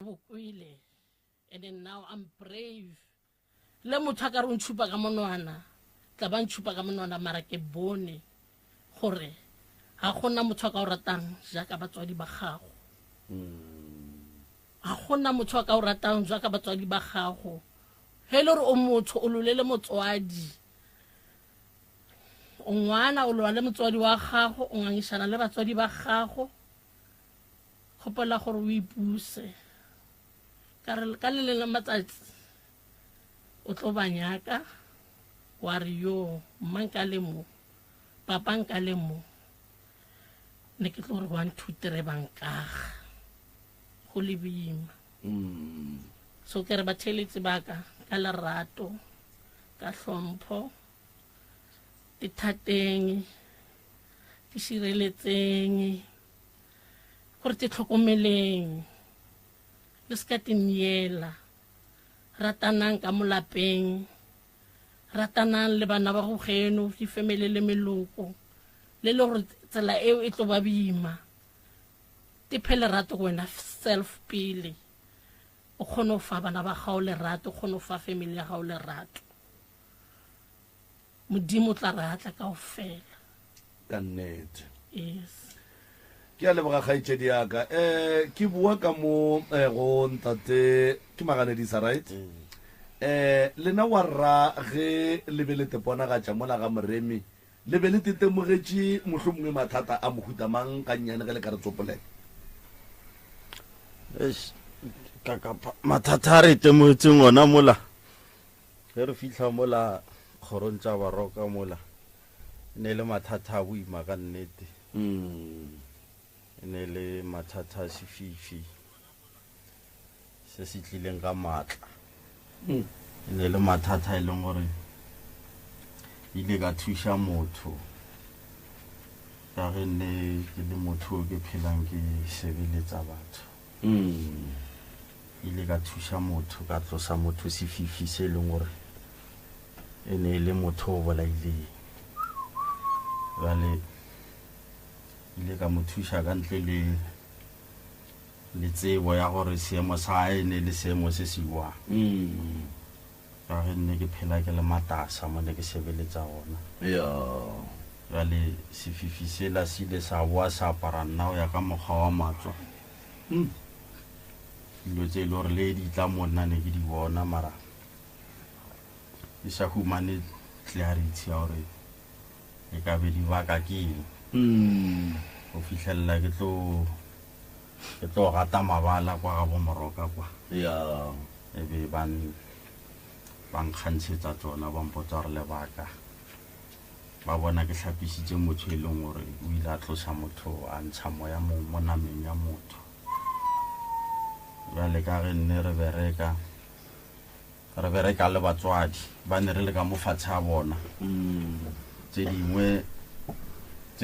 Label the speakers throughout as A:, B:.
A: And then now I'm brave. Le motho a ka re o ntshupa ka monwana tla ba ntshupa ka monwana mara ke bone gore ga gona motho a ka o ratang jaaka batswadi ba gago ga gona motho a ka o ratang jaaka batswadi ba gago he le re o motho o lolele motswadi o ngwana o lwa le motswadi wa gago o ngangisana le batswadi ba gago gopola gore o ipuse ka le le matsatsi o tlo banyaka wa re yo manka le mo papa nka le mo ne ke tlo re 1 2 3 bankaga go le boima so ke re ba theletse baka ka lerato ka hlompho dithateng di sireletseng gore te tlhokomeleng le ska tinyela ratanang ka molapeng ratanang le bana ba go geno di family le meloko le le gore tsela eo e tlo ba bima te phele rato go wena self pele o kgone go fa bana ba gago le rato o kgone go fa family ya gago le rato modimo tla ratla ka ofela
B: ka nnete
A: yes
B: ke a leboga kgaitsedi yaka ke bua ka mo go ntate ke maganedisa right lena wa rra ge lebelete pona ga tša mola ga moremi lebelete temogetše mohlomongwe mathata a mohuta mang ka nnyane ge le ka re tsopoleng
C: mathata a re temogetseng ona mola ge re fitlha mola kgorong tša baroka mola ne le mathata a boima ka nnete ne le mathata a sefifi se se tlileng ka maatla ne le mathata e leng gore ile ka thuša motho ka ge nne ke le motho o ke phelang ke sebeletsa batho ile ka thuša motho ka tlosa motho sefifi se e leng gore e ne le motho o bolaileng jale ile ka mo thuša ka ntle le tsebo ya gore seemo sa hae ne le seemo se siwang ka ge nne ke phela ke le matasa mo ne ke sebeletsa gona jale sefifi sela se ile sa boa sa apara nna o ya ka mokgwa wa matswa dilo tse e le gore le di tla monna ne ke di bona mara ke sa humane clarity ya gore e ka be di baka ke eng go fitlhelela ke tlo gata mabala kwa ga bomoroka kwa e be bankgantshetsa tsona ba mpotsa gore lebaka ba bona ke tlhapisitse motho e leng gore o ile a tlosa motho a ntsha moya mo nameng ya motho jale ka ge nne re bereka le batswadi ba ne re le ka mofatshe a bona tse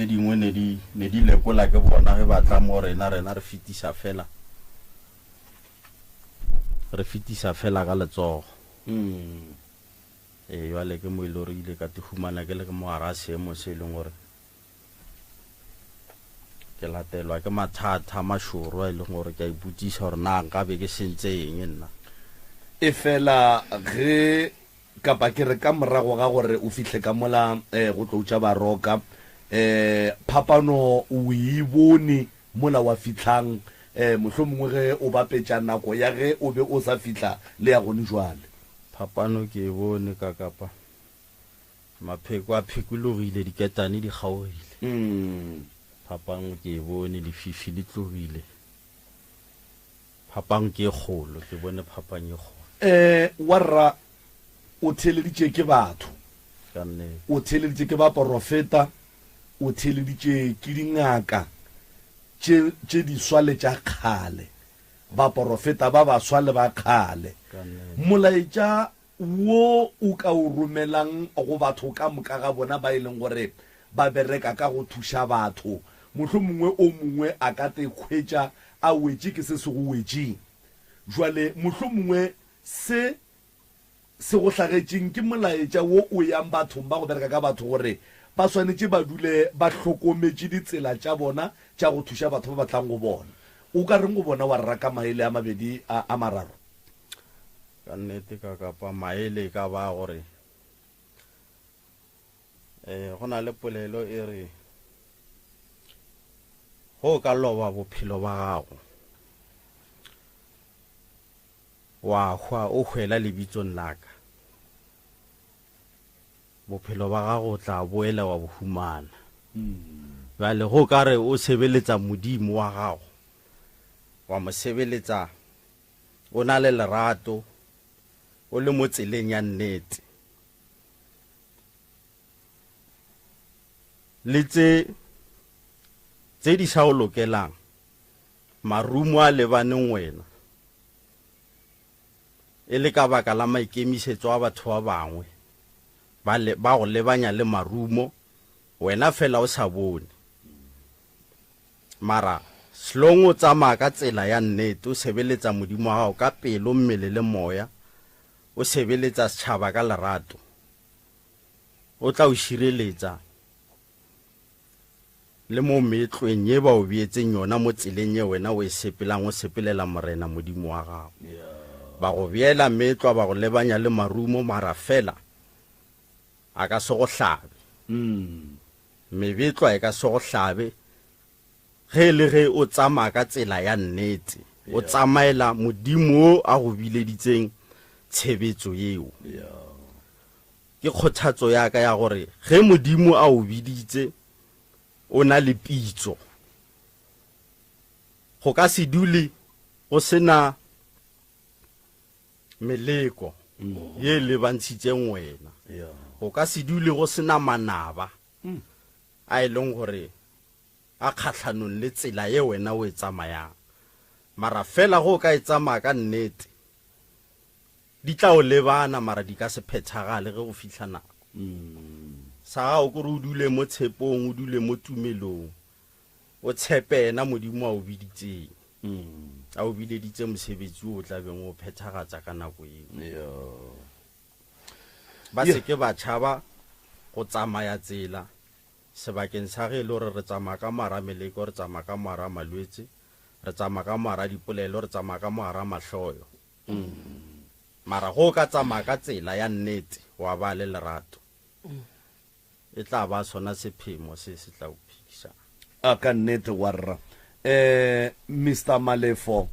C: dingwe ne di lekola ke bona ge batla mo rena re fitisa fela ka letsogo jale ke mo ile gore ile ka te humana ke le ke mo gara seemo se e leng gore ke latelwa ke mathata mašoro a e leng gore ke a iputsisa gore na nka be ke sentse eng nna
B: e fela ge kapa ke re ka morago ga gore o fihle ka mola go tloutša baroka phapano o e bone mola wa fitlhang mohlomongwe ge o bapetša nako ya ge o be o sa fitla le ya gone jwale
C: phapano ke e bone ka kapa mapheko a phekologile diketane di kgaogile phapang ke e bone lefifi le tlogile phapang ke e kgolo ke bone phapang e kgolo
B: warra o theleditše ke batho
C: ka nnete
B: o theleditše ke ba profeta o theleditše ke dingaka tše di swale tša kgale ba profeta ba baswa le ba kgale molaetša wo o ka o romelang go batho ka moka ga bona ba e leng gore ba bereka ka go thuša batho mohlomongwe o mongwe a ka te khwetša a wetše ke se se go wetšeng jwale mohlomongwe se go hlagetšeng ke molaetša wo o yang bathong ba go bereka ka batho gore ba swanetše ba dule ba hlokometše ditsela tša bona tša go thuša batho ba batlang go bona o ka reng go bona wa raka maele a mabedi a mararo
C: ka nnete ka kapa maele ka ba gore go na le polelo e re go ka loba bophelo ba gago wa hwa o hwela lebitsong laka bophelo ba gago tla boela wa bo humana bale go ka re o sebeletsa modimo wa gago wa mo sebeletsa o na le lerato o le mo tseleng ya nnete le tse di sa o lokelang marumo a lebaneng wena e le ka baka la maikemisetso a batho ba bangwe ba go lebanya le marumo wena fela o sa bone mara slongo tsamaya ka tsela ya nnete o sebeletsa modimo wa gago ka pelo mmele le moya o sebeletsa setšhaba ka lerato o tla o šireletsa le mo metlweng ye ba o beetseng yona mo tseleng ye wena o e sepelang o sepelela morena modimo wa gago ba go beela metlwa ba go lebanya le marumo mara fela a ka se go hlabe mebetlwa e ka se go hlabe ge le ge o tsamaya ka tsela ya nnete o tsamaela modimo o a go bileditseng tshebetso yeo ke kgothatso ya ka ya gore ge modimo a o biditse o na le pitso go ka se dule go sena meleko ye le bantshitseng wena go ka se dule go sena manaba a e leng gore a kgatlhanong le tsela ye wena o e tsamayang mara fela go ka e tsamaya ka nnete di tla o lebana mara di ka se phethagale ge go fitlha nako sa gago kore o dule mo tshepong o dule mo tumelong o tshepena modimo a o biditseng a o bileditse mosebetsi o tla beng o phethagatsa ka nako eo ba seke ba tšhaba go tsamaya tsela sebakeng sa ge e le gore re tsamaya ka mara meleko re tsamaya ka mara malwetse re tsamaya ka mara dipolelo re tsamaya ka mara mahloyo mara go ka tsamaya ka tsela ya nnete wa ba le lerato e tla ba sona sephemo se se tla o phikisa
B: a ka nnete warra Mr Malefo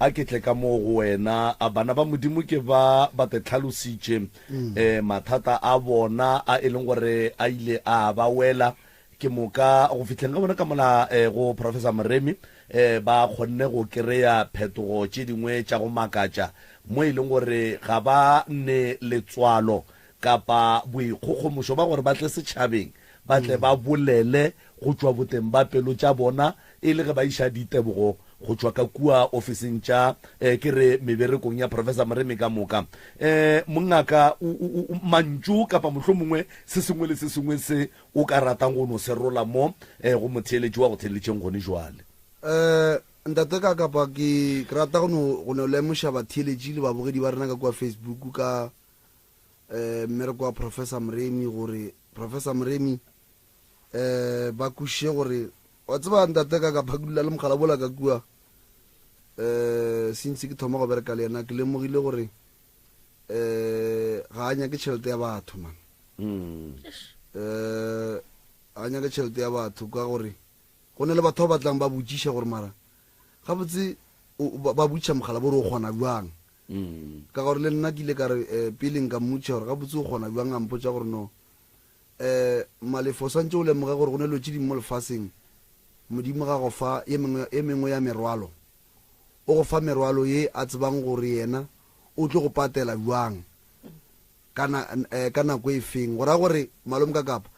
B: a ke tle ka mo go wena a bana ba modimo ke ba te tlhalositše mathata a bona a e leng gore a ile a ba wela ke moka go fitlheng ka bona ka mola go Professor Moremi ba kgonne go kry-a phetogo tše dingwe tša go makatša mo e leng gore ga ba nne letswalo kapa boikgokgomošo ba gore ba tle setšhabeng ba tle ba bolele go tšwa boteng ba pelo tša bona e le ge ba iša ditebogo go tšwa ka kua ofising tša ke re meberekong ya Professor Moremi ka moka mongaka mantšu kapa mohlho mongwe se sengwe le se sengwe se o ka ratang go no se rola mo go motheeletši wa go theeletšeng gone jwale
D: ntate ka kapa ke rata go no lemoša batheeletši le babogedi ba rena ka kua Facebook ka mmereko wa Professor Moremi gore Professor Moremi ba kušie gore wa tseba ntate ka kapa dula le mogala bola ka kua since ke thoma go bereka le yena ke lemogile gore ga a nyake tšhelete ya batho man ga a nyake tšhelete ya batho ka gore go ne le batho ba batlang ba botšiša gore mara ga botse ba botšiša mogala bo re o kgona bjang ka gore le nna ke ile ka re pele nka mmotša gore ga botse o kgona bjang a mpotša gore no Malefo santse o lemoge gore go ne lo tšedimo mo lefaseng modimo ga go fa e mengwe ya merwalo o go fa merwalo ye a tsebang gore yena o tlo go patela bjang ka nako e feng gora gore malome ka kapa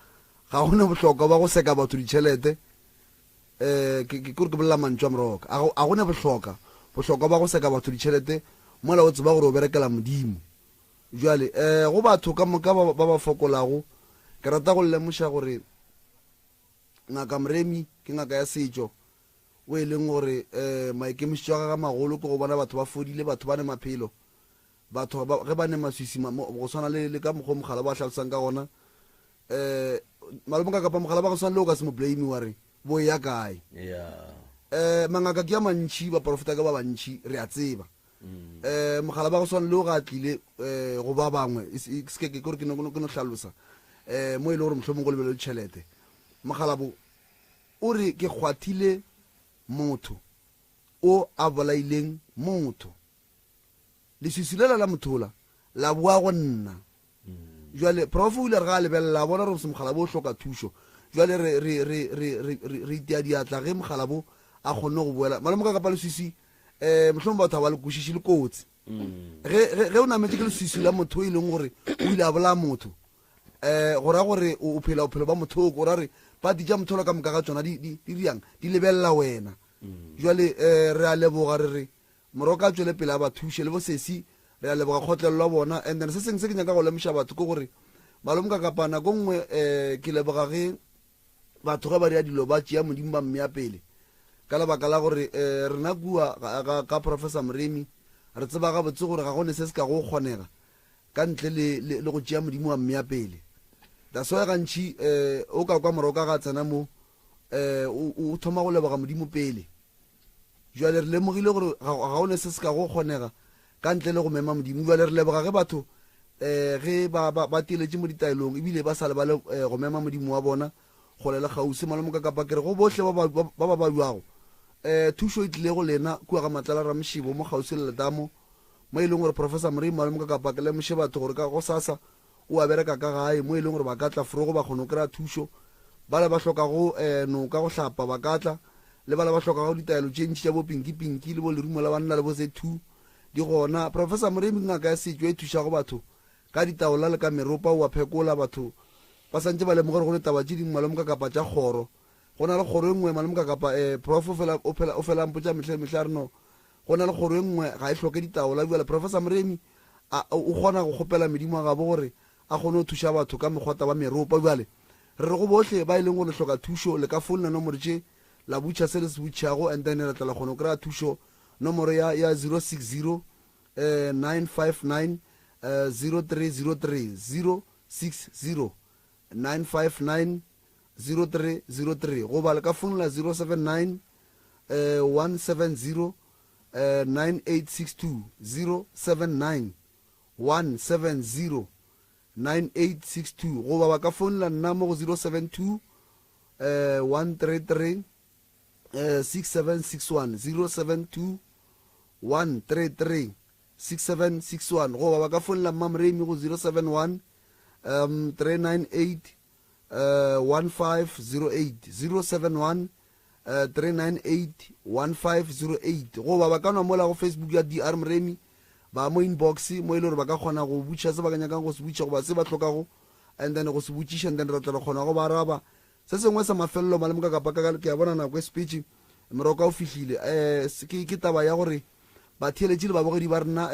D: ga gona bohlokwa ba go seka batho ditšhelete ke kore ke bolela mantšu a moroka a gona bohlokwa ba go seka batho ditšhelete mola o tseba gore o berekela modimo jwale go batho ka moka ba ba fokolago ke rata go lemoša gore ngaka Moremi ke ngaka ya setšo o e leng gore maikemišetšo a ga magolo ke go bona batho ba fodile batho ba ne maphelo batho ge ba ne maswisi go swana le ka mokgwa mogala ba tlhalosang ka gona malome ka kapa mogala ba go swana le o ka se mo blame wa re bo ya kae mangaka ke ya mantšhi baporofeta ka ba bantšhi re a tseba mogala ba go swana le o ga tlile go ba bangwe kore ke no tlhalosa mo e le gore motlhomong go lebele tšhelete mogala bo o re ke kgwathile motho o a bolaileng motho leswiswi lela la mothola la boa go nna jwale prof o ile re ga lebelela bona re mogala bo o hloka thušo jwale re itea diatla ge mogala bo a kgonne go boela malome ka kapa leswiswi mohlomong batho ba le kwešiši le kotsi ge o nametse ke leswiswi la motho o e leng gore o ile a bola motho go ra gore o phela bophelo ba mothoko o ra re pati tša motholo ka moka ga tsona di riang di lebelela wena jwale re a leboga re re moro ka tswele pele a ba thuše le bosesi re a leboga kgotlelelwa bona and then se sengwe se ke nyaka go lemoša batho ke gore malome ka kapana ko nngwe ke leboga ge batho ge ba rea dilo ba tšea modimo ba mmea pele ka lebaka la gore rena kua ka professor Moremi re tseba ga botse gore ga gone se se ka go kgonega ka ntle le go tšea modimo wa mmea pele that's why gantši o ka kwa moroka ga tsena mo o thoma go leboga modimo pele jwale re lemogile gore ga gone se se ka go kgonega ka ntle le go mema modimo jwale re leboga ge batho ge ba tiletše mo ditaelong ebile ba sale ba le go mema modimo wa bona go le gausi malome ka kapa kere go bohle ba ba buago thušo e tlile go lena kua ga matlala ra mošibo mo gausi le letamo mo e leng gore professor Moremi malome ka kapa ke lemoše batho gore ka go sasa o a bereka ka gae mo e leng gore ba ka tla forogo ba kgone go kry-a thušo ba le ba hlokago noka go hlapa ba ka tla le ba le ba hlokago ditaelo tše ntši tša bo pinki le bo lerumo la banna le bo Z2 di gona professor Moremi ngaka ya setšo e thušago batho ka ditaola le ka meropa o a phekola batho ba santse ba lemogore go le taba tše dingwe malome ka kapa tša kgoro go na le kgoro e nngwe malome ka kapa prof o fela mpotša metlha reno go na le kgoro e nngwe ga e hloke ditaola bjale professor Moremi o kgona go kgopela medimo a gabo gore a kgone go thuša batho ka mekgwata ba meropa bjale re re go bohle ba e leng go le hloka thušo le ka founela nomoro tše la butšha se le se butšhago and then re tla la kgone go kry-a thušo nomoro ya 060 959 0303 060 959 0303 goba le ka founela 079 170 9862 079 170 9862 goba ba ka founela nna mo go 072 133 6761 072 133 6761 goba ba ka founela mma Moremi go 071 398 1508 071 398 1508 goba ba ka nwa mola go Facebook ya DR Moremi ba mo inbox mo ile gore ba ka kgona go butša se ba ka nyakang go se butša goba se ba tlhokago and then go se butšiša and then re tla kgona go ba araba se sengwe sa mafelelo malome ka kapa ke a bona nako e speech moroka o fihlile ke taba ya gore ba theeletše le babogedi ba rena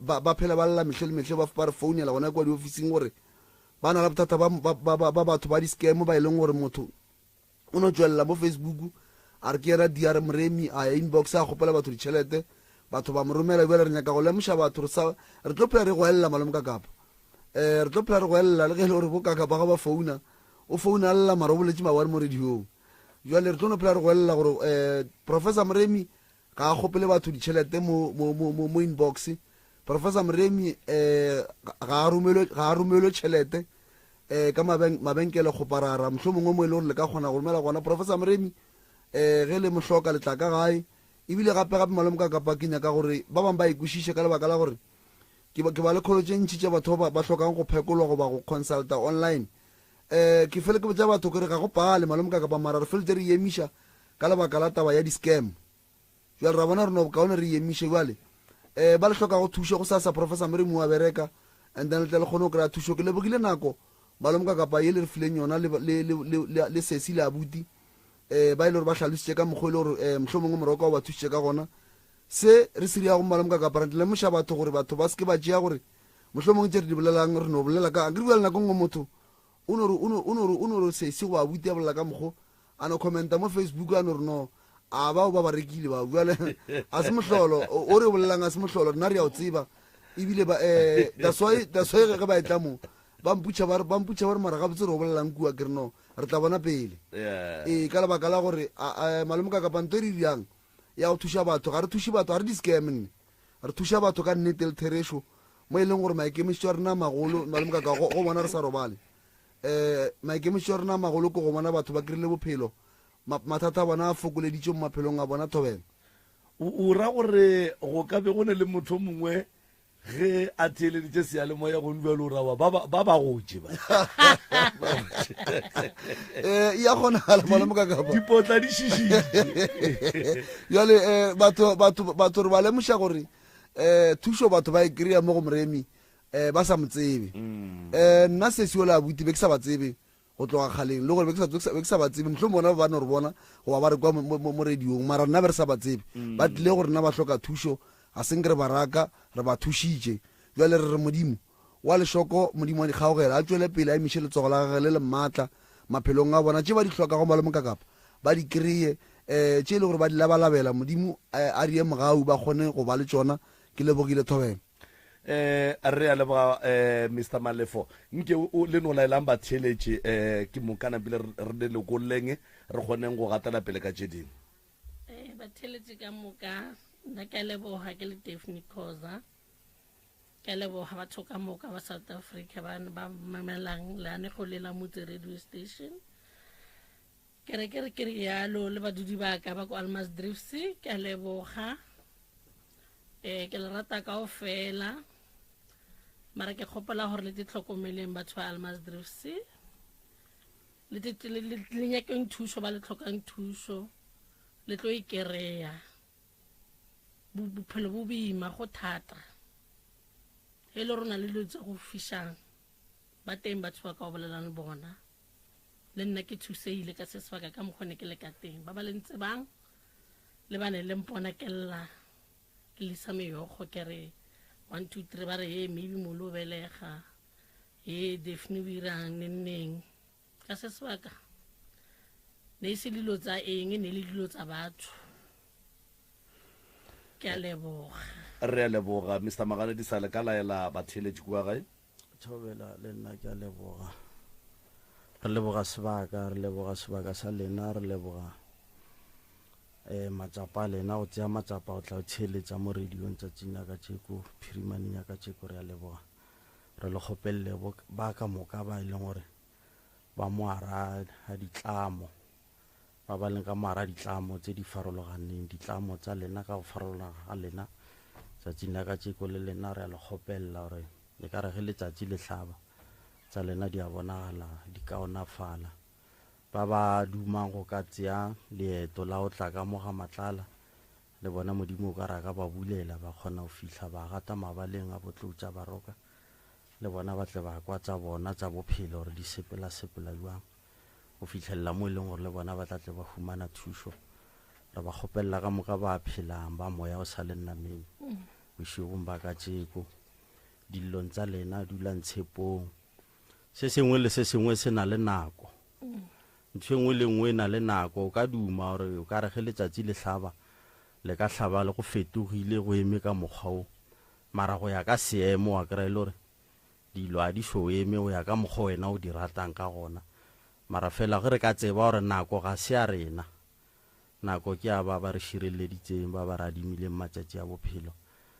D: ba phela ba lela metlhe le metlhe ba re founela gona kwa di-officing gore ba na la bothata ba batho ba di-scam ba e leng gore motho o no tswelela mo Facebook a re ke era DR Moremi a inbox a kgopela batho ditšhelete batho ba mo romela bjale re nyaka go lemoša batho re tlo phela re go elela malome ka kapa re tlo phela re go elela le ge e le gore bo ka kapa ga ba founa o founa a lela mara o boletše mabane mo radiong jwale re tlo no phela re go elela gore professor Moremi ga a kgopele batho ditšhelete mo inbox professor Moremi ga a romelwe tšhelete ka mabenkele kgoparara mohlho mongwe mo e le gore le ka kgona go romela gona professor Moremi ge le mohloka le tla ka gae ebile gape malome ka kapa ke nyaka gore ba bangwe ba ikwešiše ka lebaka la gore ke ba le kgolo tše ntšhi tša batho ba hlokang go phekolwa goba go consulta online ke fele ke botša batho kore ga go pale malome ka kapa mara re feletse re emiša ka lebaka la taba ya di-scam jale ra bona reno bokaone re emiše jale ba le hloka go thušo go sasa professor Moremi wa bereka and then le tle le kgone go kry-a thušo ke lebogile nako malome ka kapa ye le re fileng yona le sesi le abuti ba ile gore ba tlhalositše ka mokgwa e le gore mohlho mongwe moroka o ba thušitše ka gona se re se riago malome ka kapa re lemoša batho gore batho ba seke ba tšea gore mohlho mongwe tše re di bolelang re no bolela ka ke re bjale nako ngwe motho o no re sesi go abuti a bolela ka mokgwa a no commenta mo Facebook a no re no a bao ba rekile ba bjale a se mohlolo o re bolelang a se mohlolo nna re ya o tseba ebile that's why ge ba etla mo ba mputša ba re mara ga botse re go bolelang kua ke re no re tla bona pele ka lebaka la gore malome ka kapanto e re dirang ya go thuša batho ga re thuše batho ga re di-scam nne re thuša batho ka nnete le theresho mo e leng gore maikemišitšo a rena magolo malome kaka go bona re sa robale maikemišitšo a rena magolo ke go bona batho ba kry-ile bophelo mathata a bona a fokoleditše mo maphelong a bona thobela
B: o ra gore go ka be go ne le motho mongwe ge a theeleditše seyalemoya go nbjalo rawa ba ba gotse ba
D: ya kgonagala malome ka kapa
B: dipotla di šišitše
D: jale batho re ba lemoša gore thušo batho ba e kry-a mo go moremi ba sa mo tsebe nna sesio le abuti be ke sa ba tsebe go tloga kgaleng le gore be ke sa ba tsebe motlho bona ba bane re bona goba ba re kwa mo radiong mara nna be re sa ba tsebe ba tlile gore nna ba hloka thušo a seng re baraka re ba thušitše jale re re modimo wa lešoko modimo wa dikgaogela a tswele pele a emiše letsogo la gage le le maatla maphelong a bona tše ba di hloka go malome ka kapa ba di kry-e tše e le gore ba di labalabela modimo a rie mogau ba kgone go ba le tsona ke lebogile thobela
B: re a leboga Mr Malefo nke le no laelang ba theeletše ke mokana pele re ne lekolleng re kgoneng go gatela pele ka tše dingwe
A: ba theeletše ka moka nna ke a leboga ke le Daphne Khoza ke a leboga batho ka moka ba South Africa ba mamelang leanego le la Motse radio station ke re yalo le badudi ba ka ba ko Almasdrifts ke a leboga ke le rata kaofela mara ke kgopola gore le tlhokomeleng batho ba Almasdrifts le nyakeng thušo ba le tlhokang thušo le tlo ikereya bophelo bo boima go thata e le rona le dilo tse go fišang ba teng batho ba ka go bolelang le bona le nna ke thuseile ka se sebaka ka mokgone ke le ka teng ba ba le ntse bang le bane le mpona ke lla ke lisa meyogo ke re 1 2 3 ba re maybe mo lo belega Daphne o irang neng ka se sebaka ne se dilo tsa eng ne le dilo tsa batho ke a leboga
B: re a leboga Mr Magane di sale ka laela ba theeletše kua gae
C: thobela le nna ke a leboga re leboga sebaka sa lena re leboga matsapa a lena go tšea matsapa go tla o theeletša mo radiong tšatšing ya ka tšeko phirimaneng ya ka tšeko re a leboga re le kgopelele ba ka moka ba e leng gore ba moara a ditlamo ba ba leng ka moara ditlamo tse di farologaneng ditlamo tsa lena ka go farologana ga lena tšatšing la ka tšeko le lena re a le kgopelela gore e ka re ge letšatši le hlaba tsa lena di a bonagala di kaonafala ba ba dumang go ka tšea leeto la go tla ka mo ga matlala le bona modimo o ka ra ka ba bulela ba kgona go fihla ba gata mabaleng a botlo tša baroka le bona ba tle ba kwa tša bona tša bophelo gore di sepela jwang go fitlhelela mo e leng gore le bona ba tla tle ba humana thušo re ba kgopelela ka moka ba phelang ba moya o sa le nnameng bošegong ba ka tšeko dillong tsa lena dulang tshepong se sengwe le se sengwe se na le nako ntho engwe le ngwe e na le nako o ka duma gore o ka re ge letšatši le hlaba le ka hlaba le go fetogile go eme ka mokgwa o mara go ya ka seemo wa kry-e le gore dilo a di so eme go ya ka mokgwa wena o di ratang ka gona mara fela ge re ka tseba gore nako ga se a rena nako ke a ba re šireleditseng ba ba re adimileng matšatši a bophelo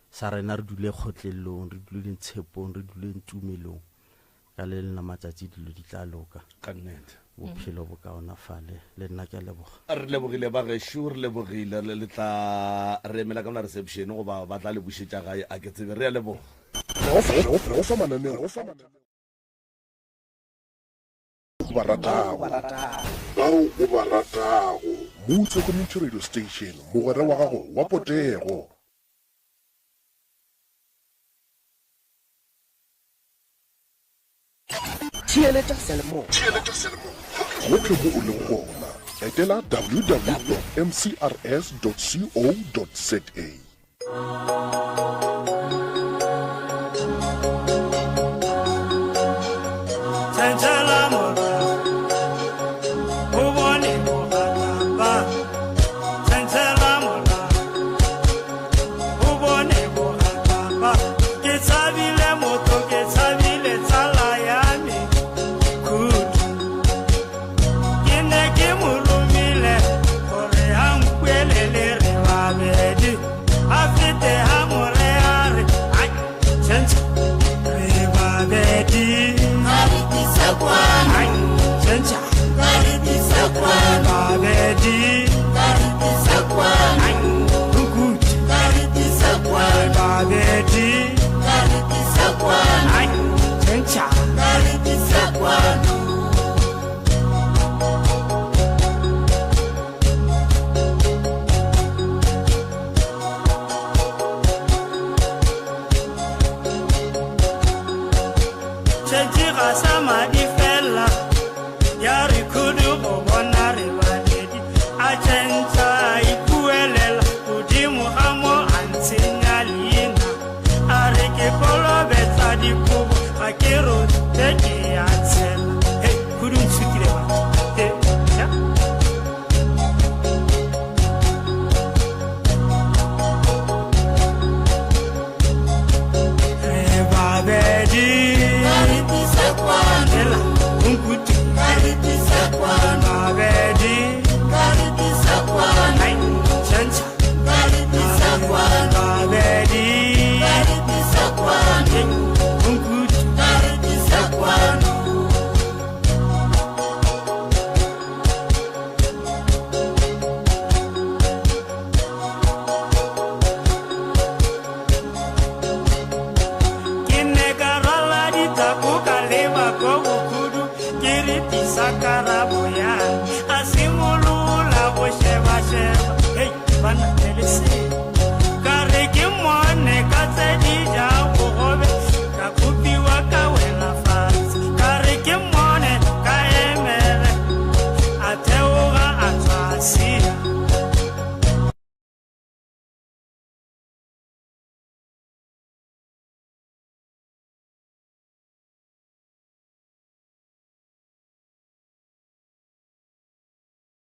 C: sa rena re dule kgotlelong re dule tshepong re dule tumelong ka le lena matšatši dilo di tla loka
B: ka nnete
C: bophelo bo kaonafale le nna ke a leboga
B: re lebogile ba gešo re lebogile le tla re emela ka mona reception goba ba tla le bušetša gae a ke tsebe re a leboga
E: bao o ba ratago Motse Community Radio Station mogwera wa gago wa potego
F: Theeletša selemo
E: gohle mo o leng gona etela www.mcrs.co.za
G: Ke tshabile moto ke tshabile tsala ya Asimulula, hey, bana,